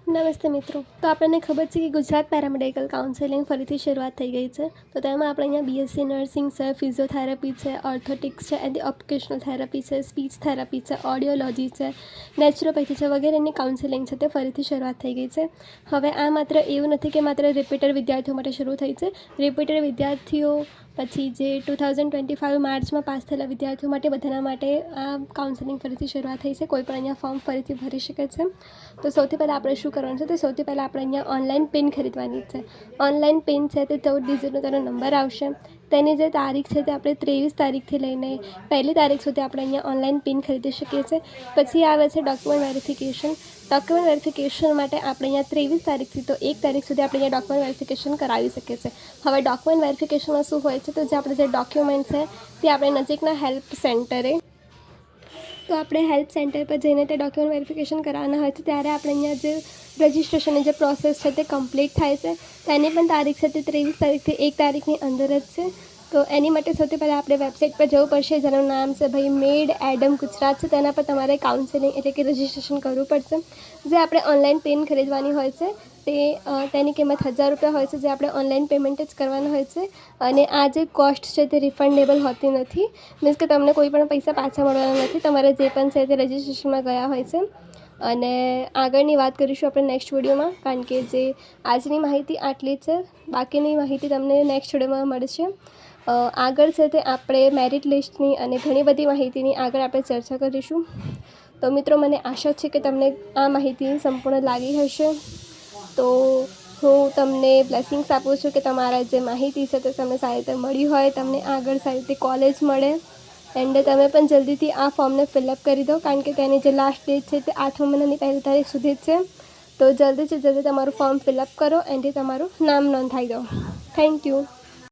નમસ્તે મિત્રો. તો આપણને ખબર છે કે ગુજરાત પેરામેડિકલ કાઉન્સેલિંગ ફરીથી શરૂઆત થઈ ગઈ છે. તો તેમાં આપણે અહીંયા બીએસસી નર્સિંગ છે, ફિઝિયોથેરાપી છે, ઓર્થોટિક્સ છે, એન્ડ ઓક્યુપેશનલ થેરાપી છે, સ્પીચ થેરાપી છે, ઓડિયોલોજી છે, નેચરોપેથી છે વગેરેની કાઉન્સેલિંગ છે તે ફરીથી શરૂઆત થઈ ગઈ છે. હવે આ માત્ર એવું નથી કે માત્ર રિપીટર વિદ્યાર્થીઓ માટે શરૂ થઈ છે. રિપીટર વિદ્યાર્થીઓ પછી જે 2025 માર્ચમાં પાસ થયેલા વિદ્યાર્થીઓ માટે બધાના માટે આ કાઉન્સેલિંગ ફરીથી શરૂઆત થઈ છે. કોઈ પણ અહીંયા ફોર્મ ફરીથી ભરી શકે છે. તો સૌથી પહેલાં આપણે શું કરવાનું છે? તો સૌથી પહેલાં આપણે અહીંયા ઓનલાઈન પિન ખરીદવાની છે. ઓનલાઈન પિન છે તે 14 ડિજિટનો તેનો નંબર આવશે. તેની જે તારીખ છે તે આપણે 23 તારીખથી લઈને 1 તારીખ સુધી આપણે અહીંયા ઓનલાઈન પિન ખરીદી શકીએ છીએ. પછી આવે છે ડોક્યુમેન્ટ વેરિફિકેશન. ડોક્યુમેન્ટ વેરિફિકેશન માટે આપણે અહીંયા 23 તારીખથી તો 1 તારીખ સુધી આપણે અહીંયા ડોક્યુમેન્ટ વેરિફિકેશન કરાવી શકીએ છીએ. હવે ડોક્યુમેન્ટ વેરિફિકેશનમાં શું હોય છે? તો જે આપણે જે ડોક્યુમેન્ટ છે તે આપણે નજીકના હેલ્પ સેન્ટરે તો આપણે હેલ્પ સેન્ટર પર જઈને તે ડોક્યુમેન્ટ વેરિફિકેશન કરાવવાના હોય છે. ત્યારે આપણે અહીંયા જે રજિસ્ટ્રેશનની જે પ્રોસેસ છે તે કમ્પ્લીટ થાય છે. તેની પણ તારીખ છે તે 23 તારીખથી 1 તારીખની અંદર જ છે. તો એની માટે સૌથી પહેલાં આપણે વેબસાઇટ પર જવું પડશે. જેનું નામ છે ભાઈ મેડ એડમ ગુજરાત છે. તેના પર તમારે કાઉન્સેલિંગ એટલે કે રજિસ્ટ્રેશન કરવું પડશે. જે આપણે ઓનલાઈન પેન ખરીદવાની હોય છે તેની કિંમત 1000 રૂપિયા હોય છે, જે આપણે ઓનલાઈન પેમેન્ટ જ કરવાનું હોય છે. અને આ જે કોસ્ટ છે તે રિફંડેબલ હોતી નથી. મીન્સ કે તમને કોઈ પણ પૈસા પાછા મળવાના નથી. તમારે જે પણ છે તે રજિસ્ટ્રેશનમાં ગયા હોય છે. અને આગળની વાત કરીશું આપણે નેક્સ્ટ વિડીયોમાં, કારણ કે જે આજની માહિતી આટલી છે. બાકીની માહિતી તમને નેક્સ્ટ વિડીયોમાં મળશે. આગળ છે તે આપણે મેરિટ લિસ્ટની અને ઘણી બધી માહિતીની આગળ આપણે ચર્ચા કરીશું. તો મિત્રો, મને આશા છે કે તમને આ માહિતી સંપૂર્ણ લાગી હશે. તો હું તમને બ્લેસિંગ્સ આપું છું કે તમારા જે માહિતી છે તે તમને સારી રીતે મળી હોય, તમને આગળ સારી રીતે કોલેજ મળે. એન્ડ તમે પણ જલ્દીથી આ ફોર્મને ફિલઅપ કરી દો, કારણ કે તેની જે લાસ્ટ ડેટ છે તે 8 મહિનાની 1 તારીખ સુધી જ છે. તો જલ્દીથી જલ્દી તમારું ફોર્મ ફિલઅપ કરો એન્ડ તમારું નામ નોંધાવી દો. Thank you.